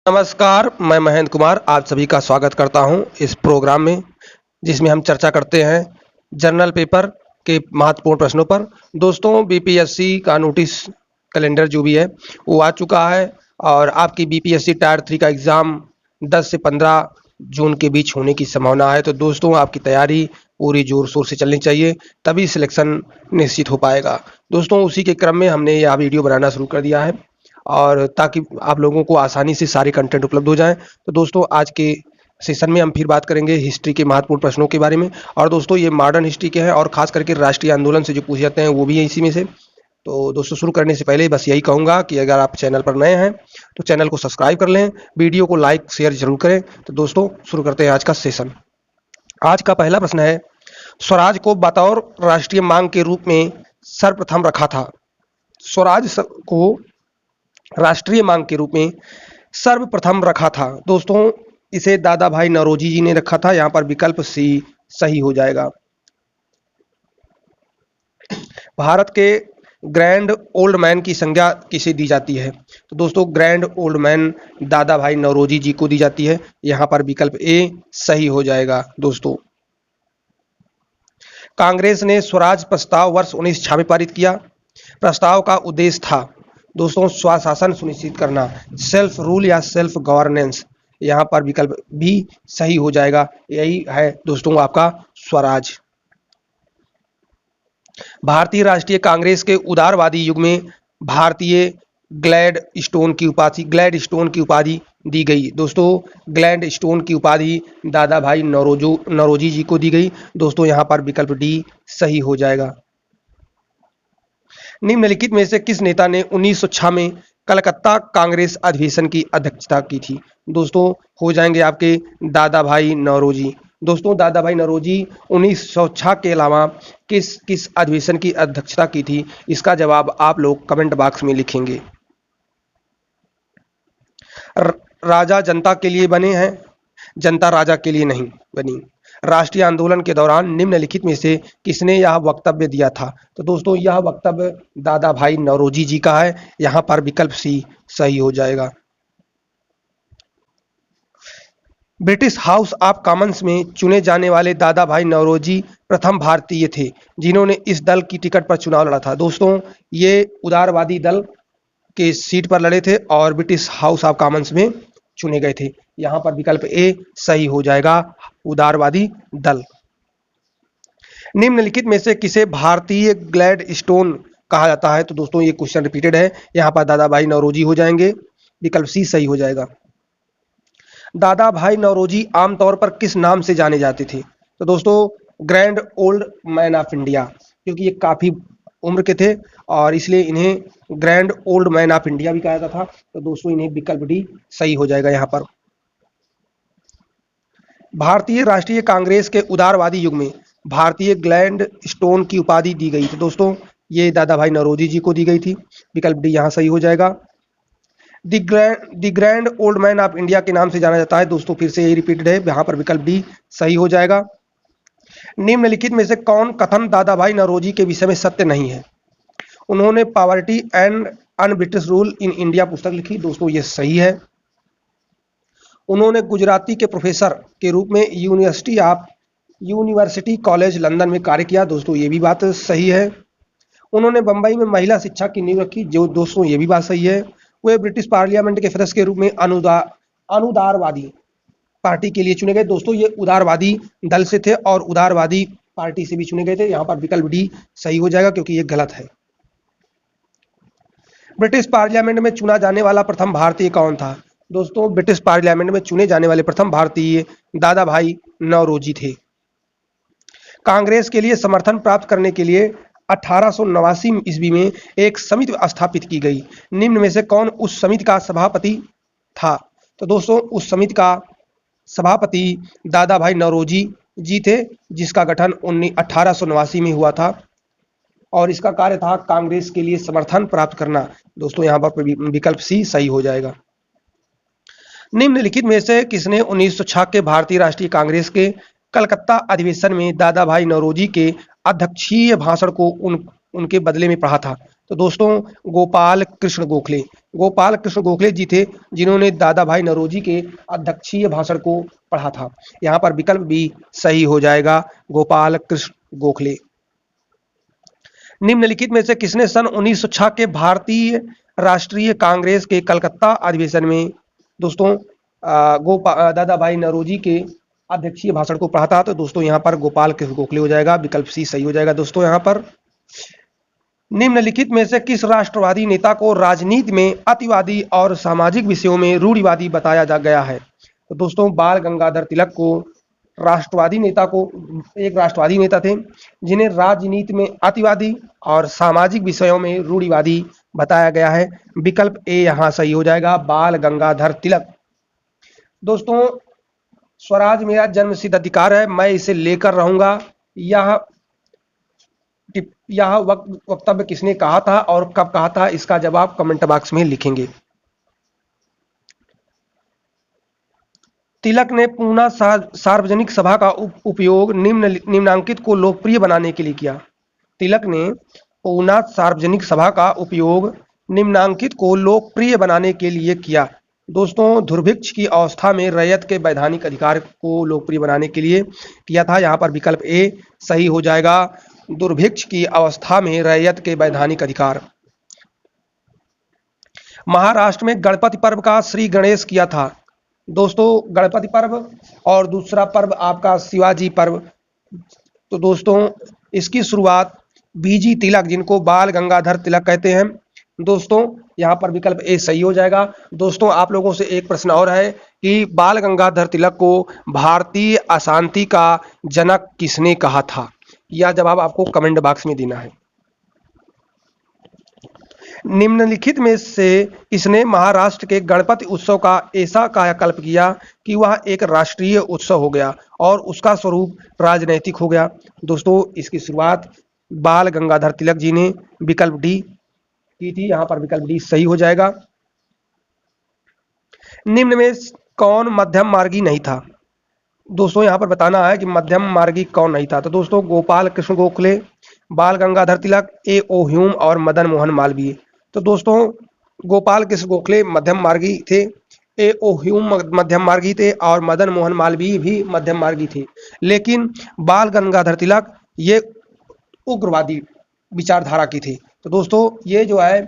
नमस्कार, मैं महेंद्र कुमार आप सभी का स्वागत करता हूं इस प्रोग्राम में, जिसमें हम चर्चा करते हैं जनरल पेपर के महत्वपूर्ण प्रश्नों पर। दोस्तों, बीपीएससी का नोटिस कैलेंडर जो भी है, वो आ चुका है और आपकी बीपीएससी टायर 3 का एग्ज़ाम 10 से 15 जून के बीच होने की संभावना है। तो दोस्तों, आपकी तैयारी पूरी ज़ोर-शोर से चलनी चाहिए, तभी सिलेक्शन निश्चित हो पाएगा। दोस्तों, उसी के क्रम में हमने यह वीडियो बनाना शुरू कर दिया है और ताकि आप लोगों को आसानी से सारे कंटेंट उपलब्ध हो जाएँ। तो दोस्तों, आज के सेशन में हम फिर बात करेंगे हिस्ट्री के महत्वपूर्ण प्रश्नों के बारे में। और दोस्तों, ये मॉडर्न हिस्ट्री के हैं और ख़ास करके राष्ट्रीय आंदोलन से जो पूछे जाते हैं वो भी है इसी में से। तो दोस्तों, शुरू करने से पहले बस यही कहूँगा कि अगर आप चैनल पर नए हैं तो चैनल को सब्सक्राइब कर लें, वीडियो को लाइक शेयर ज़रूर करें। तो दोस्तों, शुरू करते हैं आज का सेशन। आज का पहला प्रश्न है, स्वराज को बतौर राष्ट्रीय मांग के रूप में सर्वप्रथम रखा था। स्वराज को राष्ट्रीय मांग के रूप में सर्वप्रथम रखा था। दोस्तों, इसे दादा भाई नौरोजी जी ने रखा था। यहाँ पर विकल्प सी सही हो जाएगा। भारत के ग्रैंड ओल्ड मैन की संज्ञा किसे दी जाती है? तो दोस्तों, ग्रैंड ओल्ड मैन दादा भाई नौरोजी जी को दी जाती है। यहाँ पर विकल्प ए सही हो जाएगा। दोस्तों, कांग्रेस ने स्वराज प्रस्ताव वर्ष 1906 में पारित किया। प्रस्ताव का उद्देश्य था दोस्तों स्वशासन सुनिश्चित करना, सेल्फ रूल या सेल्फ गवर्नेंस। यहाँ पर विकल्प भी सही हो जाएगा। यही है दोस्तों आपका स्वराज। भारतीय राष्ट्रीय कांग्रेस के उदारवादी युग में भारतीय ग्लैडस्टोन की उपाधि दी गई। दोस्तों, ग्लैडस्टोन की उपाधि दादा भाई नौरोजी जी को दी गई। दोस्तों, यहाँ पर विकल्प डी सही हो जाएगा। निम्नलिखित में से किस नेता ने 1906 में कलकत्ता कांग्रेस अधिवेशन की अध्यक्षता की थी? दोस्तों, हो जाएंगे आपके दादा भाई नौरोजी। दोस्तों, दादा भाई नौरोजी 1906 के अलावा किस किस अधिवेशन की अध्यक्षता की थी? इसका जवाब आप लोग कमेंट बॉक्स में लिखेंगे। राजा जनता के लिए बने हैं, जनता राजा के लिए नहीं बनी। राष्ट्रीय आंदोलन के दौरान निम्नलिखित में से किसने यह वक्तव्य दिया था? तो दोस्तों, यह वक्तव्य दादा भाई नौरोजी जी का है। यहाँ पर विकल्प सी सही हो जाएगा। ब्रिटिश हाउस ऑफ कॉमन्स में चुने जाने वाले दादा भाई नौरोजी प्रथम भारतीय थे जिन्होंने इस दल की टिकट पर चुनाव लड़ा था। दोस्तों, ये उदारवादी दल के सीट पर लड़े थे और ब्रिटिश हाउस ऑफ कॉमन्स में चुने गए थे। यहाँ पर विकल्प ए सही हो जाएगा, उदारवादी दल। निम्नलिखित में से किसे भारतीय ग्लैडस्टोन कहा जाता है? तो दोस्तों, ये क्वेश्चन रिपीटेड है। यहाँ पर दादा भाई नौरोजी हो जाएंगे, विकल्प सी सही हो जाएगा। दादा भाई नौरोजी आमतौर पर किस नाम से जाने जाते थे? तो दोस्तों, grand old man of India, क्योंकि ये काफी उम्र के थे और इसलिए इन्हें grand old man of India भी कहा जाता था। तो दोस्तों, इन्हें विकल्प डी सही हो जाएगा। यहाँ पर भारतीय राष्ट्रीय कांग्रेस के उदारवादी युग में भारतीय ग्लैडस्टोन की उपाधि दी गई थी। दोस्तों, ये दादा भाई नौरोजी जी को दी गई थी। विकल्प डी यहाँ सही हो जाएगा। The grand old man of India के नाम से जाना जाता है। दोस्तों, फिर से यही रिपीटेड है। यहाँ पर विकल्प डी सही हो जाएगा। निम्नलिखित में से कौन कथन दादा भाई नौरोजी के विषय में सत्य नहीं है? उन्होंने poverty and un British rule in India पुस्तक लिखी। दोस्तों, ये सही है। उन्होंने गुजराती के प्रोफेसर के रूप में यूनिवर्सिटी कॉलेज लंदन में कार्य किया। दोस्तों, ये भी बात सही है। उन्होंने बंबई में महिला शिक्षा की नींव रखी। जो दोस्तों, ये भी बात सही है। वे ब्रिटिश पार्लियामेंट के सदस्य के रूप में अनुदारवादी पार्टी के लिए चुने गए। दोस्तों, ये उदारवादी दल से थे और उदारवादी पार्टी से भी चुने गए थे। यहाँ पर विकल्प डी सही हो जाएगा, क्योंकि ये गलत है। ब्रिटिश पार्लियामेंट में चुना जाने वाला प्रथम भारतीय कौन था? दोस्तों, ब्रिटिश पार्लियामेंट में चुने जाने वाले प्रथम भारतीय दादा भाई नौरोजी थे। कांग्रेस के लिए समर्थन प्राप्त करने के लिए 1889 ईस्वी में एक समिति स्थापित की गई। निम्न में से कौन उस समिति का सभापति था? तो दोस्तों, उस समिति का सभापति दादा भाई नौरोजी जी थे, जिसका गठन 1889 में हुआ था और इसका कार्य था कांग्रेस के लिए समर्थन प्राप्त करना। दोस्तों, यहाँ पर विकल्प सी सही हो जाएगा। निम्नलिखित में से किसने 1906 के भारतीय राष्ट्रीय कांग्रेस के कलकत्ता अधिवेशन में दादा भाई नौरोजी के अध्यक्षीय भाषण को उनके बदले में पढ़ा था? तो दोस्तों गोपाल कृष्ण गोखले, गोपाल कृष्ण गोखले जी थे जिन्होंने दादा भाई नौरोजी के अध्यक्षीय भाषण को पढ़ा था। यहाँ पर विकल्प बी सही हो जाएगा, गोपाल कृष्ण गोखले। निम्नलिखित में से किसने सन 1906 के भारतीय राष्ट्रीय कांग्रेस के कलकत्ता अधिवेशन में दोस्तों दादा भाई नौरोजी के अध्यक्षीय भाषण को पढ़ा था? तो दोस्तों यहाँ पर गोपाल कृष्ण गोखले हो जाएगा, विकल्प सी सही हो जाएगा। दोस्तों यहाँ पर निम्नलिखित में से किस राष्ट्रवादी नेता को राजनीति में अतिवादी और सामाजिक विषयों में रूढ़िवादी बताया जा गया है? तो दोस्तों बाल गंगाधर तिलक को एक राष्ट्रवादी नेता थे जिन्हें राजनीति में अतिवादी और सामाजिक विषयों में रूढ़िवादी बताया गया है। विकल्प ए यहाँ सही हो जाएगा, बाल गंगाधर तिलक। दोस्तों स्वराज मेरा जन्मसिद्ध अधिकार है, मैं इसे लेकर रहूंगा, यह वक्तव्य किसने कहा था और कब कहा था? इसका जवाब कमेंट बॉक्स में लिखेंगे। तिलक ने पूना सार्वजनिक सभा का उपयोग निम्नांकित को लोकप्रिय बनाने के लिए किया। तिलक ने पूना सार्वजनिक सभा का उपयोग निम्नांकित को लोकप्रिय बनाने के लिए किया। दोस्तों दुर्भिक्ष की अवस्था में रैयत के वैधानिक अधिकार को लोकप्रिय बनाने के लिए किया था। यहाँ पर विकल्प ए सही हो जाएगा, दुर्भिक्ष की अवस्था में रैयत के वैधानिक अधिकार। महाराष्ट्र में गणपति पर्व का श्री गणेश किया था। दोस्तों गणपति पर्व और दूसरा पर्व आपका शिवाजी पर्व। तो दोस्तों इसकी शुरुआत बीजी तिलक, जिनको बाल गंगाधर तिलक कहते हैं। दोस्तों यहाँ पर विकल्प ए सही हो जाएगा। दोस्तों आप लोगों से एक प्रश्न और है कि बाल गंगाधर तिलक को भारतीय अशांति का जनक किसने कहा था? यह जवाब आपको कमेंट बॉक्स में देना है। निम्नलिखित में से किसने महाराष्ट्र के गणपति उत्सव का ऐसा कायाकल्प किया कि वह एक राष्ट्रीय उत्सव हो गया और उसका स्वरूप राजनैतिक हो गया? दोस्तों इसकी शुरुआत बाल गंगाधर तिलक जी ने, विकल्प डी की थी। यहाँ पर विकल्प डी सही हो जाएगा। निम्न में कौन मध्यम मार्गी नहीं था? दोस्तों यहाँ पर बताना है कि मध्यम मार्गी कौन नहीं था। तो दोस्तों गोपाल कृष्ण गोखले, बाल गंगाधर तिलक, ए ओ ह्यूम और मदन मोहन मालवीय। तो दोस्तों गोपाल कृष्ण गोखले मध्यम मार्गी थे, ए ओ ह्यूम मध्यम मार्गी थे और मदन मोहन मालवीय भी मध्यम मार्गी थे। लेकिन बाल गंगाधर तिलक ये उग्रवादी विचारधारा की थी। तो दोस्तों ये जो है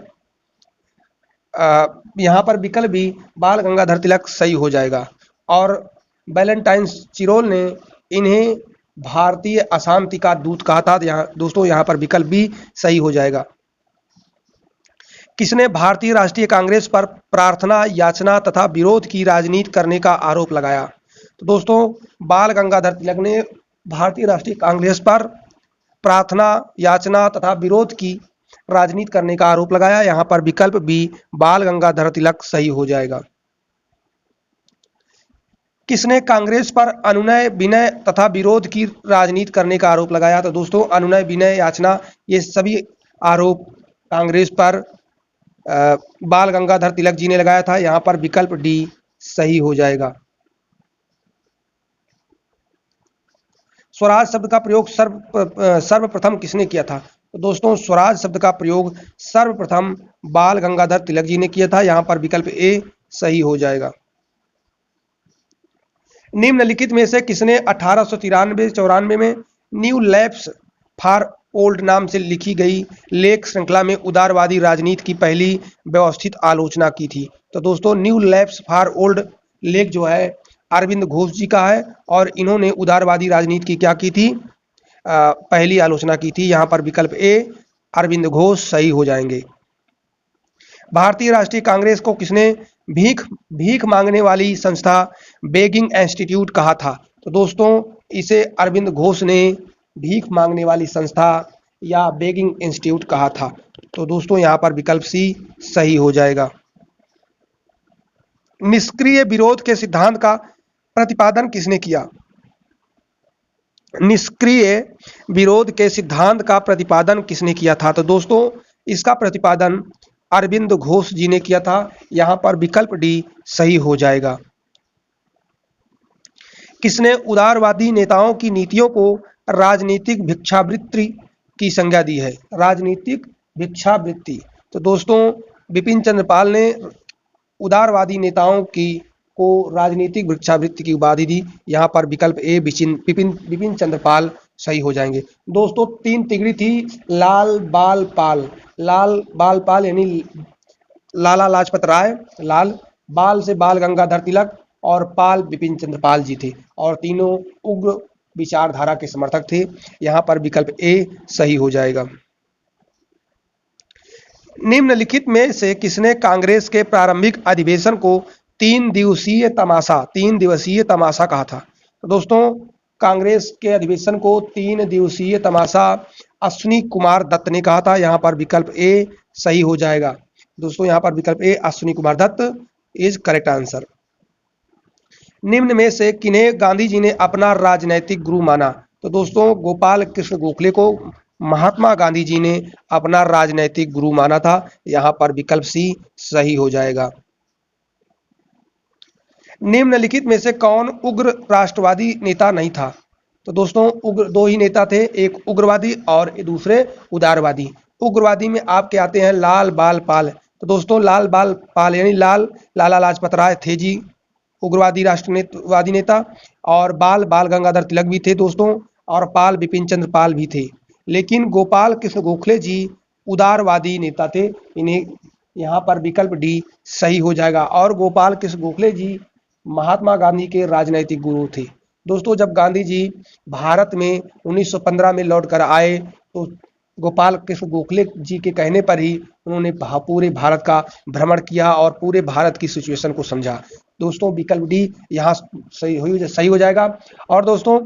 यहाँ पर विकल्प भी बाल गंगाधर तिलक सही हो जाएगा। और वैलेंटाइन चिरोल ने इन्हें भारतीय अशांति का दूत कहा था। दोस्तों यहाँ पर विकल्प भी सही हो जाएगा। किसने भारतीय राष्ट्रीय कांग्रेस पर प्रार्थना, याचना तथा विरोध की राजनीति करने का आरोप लगाया? तो दोस्तों बाल गंगाधर तिलक ने भारतीय राष्ट्रीय कांग्रेस पर प्रार्थना, याचना तथा विरोध की राजनीति करने का आरोप लगाया। यहाँ पर विकल्प बी बाल गंगाधर तिलक सही हो जाएगा। किसने कांग्रेस पर अनुनय, विनय तथा विरोध की राजनीति करने का आरोप लगाया? तो दोस्तों अनुनय, विनय, याचना ये सभी आरोप कांग्रेस पर बाल गंगाधर तिलक जी ने लगाया था। यहाँ पर विकल्प डी सही हो जाएगा। स्वराज शब्द का प्रयोग सर्वप्रथम किसने किया था? तो दोस्तों स्वराज शब्द का प्रयोग सर्वप्रथम बाल गंगाधर तिलक जी ने किया था। यहाँ पर विकल्प ए सही हो जाएगा। निम्नलिखित में से किसने 1893-94 में न्यू लैप्स फॉर ओल्ड नाम से लिखी गई लेख श्रृंखला में उदारवादी राजनीति की पहली व्यवस्थित आलोचना की थी? तो दोस्तों न्यू लैप्स फॉर ओल्ड लेख जो है अरविंद घोष जी का है और इन्होंने उदारवादी राजनीति की क्या की थी? पहली आलोचना की थी। यहाँ पर विकल्प ए अरविंद घोष सही हो जाएंगे। भारतीय राष्ट्रीय कांग्रेस को किसने भीख मांगने वाली संस्था बेगिंग इंस्टीट्यूट कहा था? तो दोस्तों इसे अरविंद घोष ने भीख मांगने वाली संस्था या बेगिंग इंस्टीट्यूट कहा था। तो दोस्तों यहाँ पर विकल्प सी सही हो जाएगा। निष्क्रिय विरोध के सिद्धांत का प्रतिपादन किसने किया? निष्क्रिय विरोध के सिद्धांत का प्रतिपादन किसने किया था? तो दोस्तों इसका प्रतिपादन अरविंद घोष जी ने किया था। यहाँ पर विकल्प डी सही हो जाएगा। किसने उदारवादी नेताओं की नीतियों को राजनीतिक भिक्षावृत्ति की संज्ञा दी है? राजनीतिक भिक्षावृत्ति। तो दोस्तों बिपिन चंद्र पाल ने उदारवादी नेताओं की को राजनीतिक भिक्षावृत्ति की उपाधि दी। यहाँ पर विकल्प ए बिपिन चंद्र पाल सही हो जाएंगे। दोस्तों 3 तिगड़ी थी, लाल बाल पाल। लाल बाल पाल यानी लाला लाजपत राय, लाल बाल से बाल गंगाधर तिलक और पाल बिपिन चंद्र पाल जी थे, और तीनों उग्र विचारधारा के समर्थक थे। यहाँ पर विकल्प ए सही हो जाएगा। निम्नलिखित में से किसने कांग्रेस के प्रारंभिक अधिवेशन को 3 दिवसीय तमाशा कहा था? तो दोस्तों कांग्रेस के अधिवेशन को 3 दिवसीय तमाशा अश्विनी कुमार दत्त ने कहा था। यहाँ पर विकल्प ए सही हो जाएगा। दोस्तों यहाँ पर विकल्प A Ashwini Kumar Dutt is correct answer. निम्न में से किन्हें गांधी जी ने अपना राजनैतिक गुरु माना? तो दोस्तों गोपाल कृष्ण गोखले को महात्मा गांधी जी ने अपना राजनैतिक गुरु माना था। यहाँ पर विकल्प सी सही हो जाएगा। निम्नलिखित में से कौन उग्र राष्ट्रवादी नेता नहीं था? तो दोस्तों उग्र 2 ही नेता थे, एक उग्रवादी और दूसरे उदारवादी। उग्रवादी में आपके आते हैं लाल बाल पाल। तो दोस्तों लाल बाल पाल यानी लाला लाजपत राय थे जी, उग्रवादी राष्ट्रवादी नेता, और बाल गंगाधर तिलक भी थे दोस्तों, और पाल बिपिन चंद्र पाल भी थे। लेकिन गोपाल कृष्ण गोखले जी उदारवादी नेता थे। इन्हें यहाँ पर विकल्प डी सही हो जाएगा। और गोपाल कृष्ण गोखले जी महात्मा गांधी के राजनैतिक गुरु थे। दोस्तों जब गांधी जी भारत में 1915 में लौट कर आए तो गोपाल कृष्ण गोखले जी के कहने पर ही उन्होंने पूरे भारत का भ्रमण किया और पूरे भारत की सिचुएशन को समझा। दोस्तों विकल्प डी यहाँ सही हो जाएगा। और दोस्तों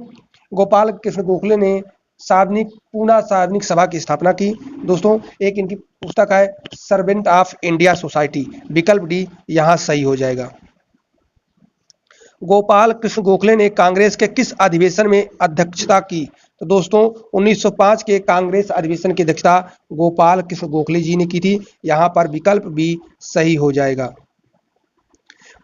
गोपाल कृष्ण गोखले ने पूना सार्वजनिक सभा की स्थापना की। दोस्तों एक इनकी पुस्तक है सर्वेंट ऑफ इंडिया सोसाइटी। विकल्प डी यहाँ सही हो जाएगा। गोपाल कृष्ण गोखले ने कांग्रेस के किस अधिवेशन में अध्यक्षता की? तो दोस्तों 1905 के कांग्रेस अधिवेशन की अध्यक्षता गोपाल कृष्ण गोखले जी ने की थी। यहाँ पर विकल्प बी सही हो जाएगा।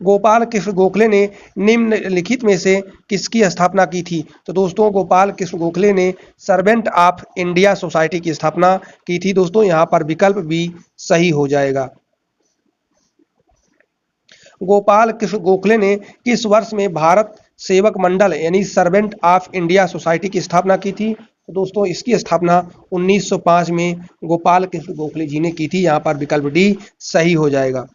गोपाल कृष्ण गोखले ने निम्नलिखित में से किसकी स्थापना की थी? तो दोस्तों गोपाल कृष्ण गोखले ने सर्वेंट ऑफ इंडिया सोसाइटी की स्थापना की थी। दोस्तों यहाँ पर विकल्प बी सही हो जाएगा। गोपाल कृष्ण गोखले ने किस वर्ष में भारत सेवक मंडल यानी सर्वेंट ऑफ इंडिया सोसाइटी की स्थापना की थी? तो दोस्तों इसकी स्थापना 1905 में गोपाल कृष्ण गोखले जी ने की थी। यहाँ पर विकल्प डी सही हो जाएगा।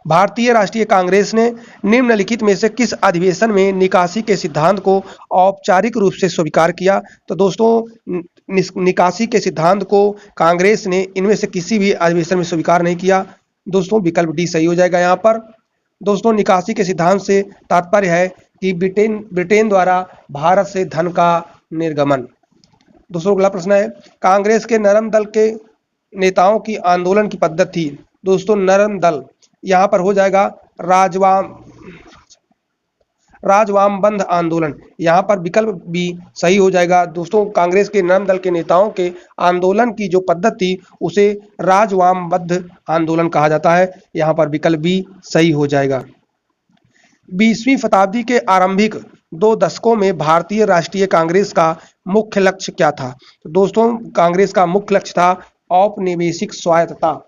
भारतीय राष्ट्रीय कांग्रेस ने निम्नलिखित में से किस अधिवेशन में निकासी के सिद्धांत को औपचारिक रूप से स्वीकार किया? तो दोस्तों निकासी के सिद्धांत को कांग्रेस ने इनमें से किसी भी अधिवेशन में स्वीकार नहीं किया। दोस्तों विकल्प डी सही हो जाएगा। यहाँ पर दोस्तों निकासी के सिद्धांत से तात्पर्य है कि ब्रिटेन द्वारा भारत से धन का निर्गमन। दोस्तों अगला प्रश्न है कांग्रेस के नरम दल के नेताओं की आंदोलन की पद्धति थी। दोस्तों नरम दल यहाँ पर हो जाएगा राजवामबंद आंदोलन। यहाँ पर विकल्प बी सही हो जाएगा। दोस्तों कांग्रेस के नरम दल के नेताओं के आंदोलन की जो पद्धति थी उसे राजवामबद्ध आंदोलन कहा जाता है। यहाँ पर विकल्प बी सही हो जाएगा। 20वीं शताब्दी के आरंभिक 2 दशकों में भारतीय राष्ट्रीय कांग्रेस का मुख्य लक्ष्य क्या था? तो दोस्तों कांग्रेस का मुख्य लक्ष्य था औपनिवेशिक स्वायत्तता।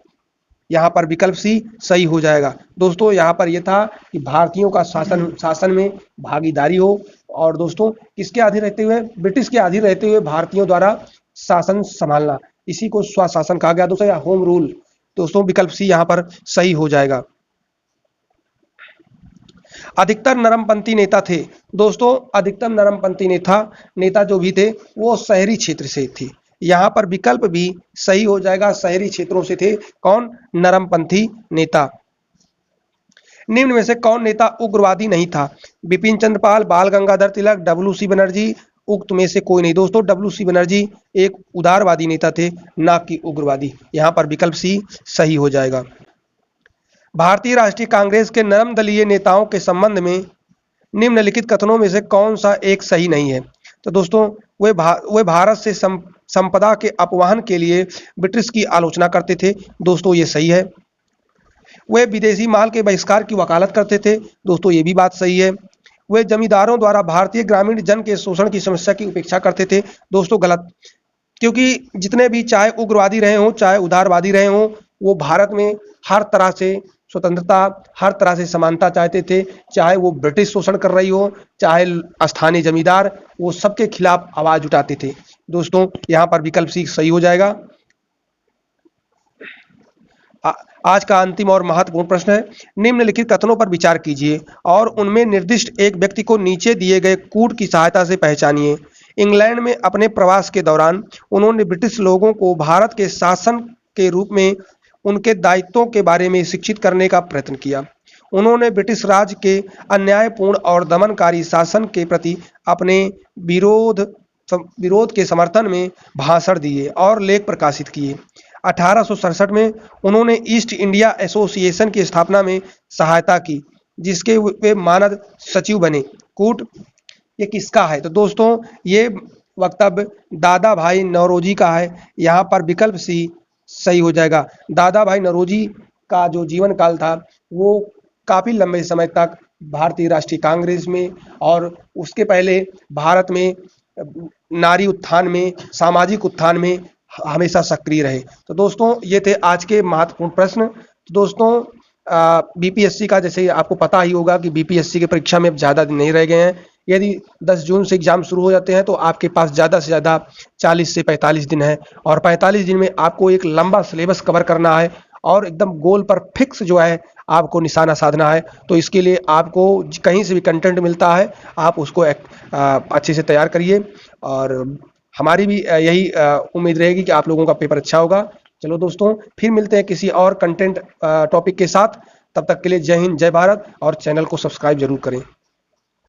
यहाँ पर विकल्प सी सही हो जाएगा। दोस्तों यहाँ पर यह था कि भारतीयों का शासन में भागीदारी हो, और दोस्तों किसके अधीन रहते हुए? ब्रिटिश के अधीन रहते हुए भारतीयों द्वारा शासन संभालना, इसी को स्वशासन कहा गया दोस्तों, या होम रूल। दोस्तों विकल्प सी यहाँ पर सही हो जाएगा। अधिकतर नरमपंथी नेता थे। दोस्तों अधिकतर नरमपंथी नेता जो भी थे वो शहरी क्षेत्र से थे। यहाँ पर विकल्प भी सही हो जाएगा। शहरी क्षेत्रों से थे कौन? नरमपंथी नेता। निम्न में से कौन नेता उग्रवादी नहीं था? बिपिन चंद्र पाल, बाल गंगाधर तिलक, डब्ल्यू.सी. बनर्जी, उक्त में से कोई नहीं। दोस्तों डब्ल्यू.सी. बनर्जी एक उदारवादी नेता थे, ना कि उग्रवादी। यहाँ पर विकल्प सी सही हो जाएगा। भारतीय राष्ट्रीय कांग्रेस के नरम दलीय नेताओं के संबंध में निम्नलिखित कथनों में से कौन सा एक सही नहीं है? तो दोस्तों वे भारत से संपदा के अपवाहन के लिए ब्रिटिश की आलोचना करते थे। दोस्तों ये सही है। वे विदेशी माल के बहिष्कार की वकालत करते थे। दोस्तों ये भी बात सही है। वे जमींदारों द्वारा भारतीय ग्रामीण जन के शोषण की समस्या की उपेक्षा करते थे। दोस्तों गलत। क्योंकि जितने भी चाहे उग्रवादी रहे हों चाहे उदारवादी रहे हों, वो भारत में हर तरह से स्वतंत्रता, हर तरह से समानता चाहते थे। चाहे वो ब्रिटिश शोषण कर रही हो, चाहे स्थानीय जमींदार, वो सबके खिलाफ आवाज उठाते थे। दोस्तों यहाँ पर विकल्प सी सही हो जाएगा। आज का अंतिम और महत्वपूर्ण प्रश्न है, निम्नलिखित कथनों पर विचार कीजिए और उनमें निर्दिष्ट एक व्यक्ति को नीचे दिए गए कूट की सहायता से पहचानिए। इंग्लैंड में अपने प्रवास के दौरान उन्होंने ब्रिटिश लोगों को भारत के शासन के रूप में उनके दायित्वों के बारे में शिक्षित करने का प्रयत्न किया। उन्होंने ब्रिटिश राज के अन्यायपूर्ण और दमनकारी शासन के प्रति अपने विरोध के समर्थन में भाषण दिए और लेख प्रकाशित किए। 1867 में उन्होंने ईस्ट इंडिया एसोसिएशन की स्थापना में सहायता की, जिसके वे मानद सचिव बने। कूट ये किसका है? तो दोस्तों ये वक्तव्य दादा भाई नौरोजी का है। यहाँ पर विकल्प सी सही हो जाएगा। दादा भाई नौरोजी का जो जीवन काल था वो काफी लंबे समय तक भारतीय राष्ट्रीय कांग्रेस में और उसके पहले भारत में नारी उत्थान में, सामाजिक उत्थान में हमेशा सक्रिय रहे। तो दोस्तों ये थे आज के महत्वपूर्ण प्रश्न। तो दोस्तों बीपीएससी का जैसे आपको पता ही होगा कि बीपीएससी की परीक्षा में ज़्यादा दिन नहीं रह गए हैं। यदि 10 जून से एग्जाम शुरू हो जाते हैं तो आपके पास ज़्यादा से ज़्यादा 40 से 45 दिन है और 45 दिन में आपको एक लंबा सिलेबस कवर करना है और एकदम गोल पर फिक्स जो है आपको निशाना साधना है। तो इसके लिए आपको कहीं से भी कंटेंट मिलता है आप उसको अच्छे से तैयार करिए और हमारी भी यही उम्मीद रहेगी कि आप लोगों का पेपर अच्छा होगा। चलो दोस्तों फिर मिलते हैं किसी और कंटेंट टॉपिक के साथ। तब तक के लिए जय हिंद, जय भारत और चैनल को सब्सक्राइब जरूर करें।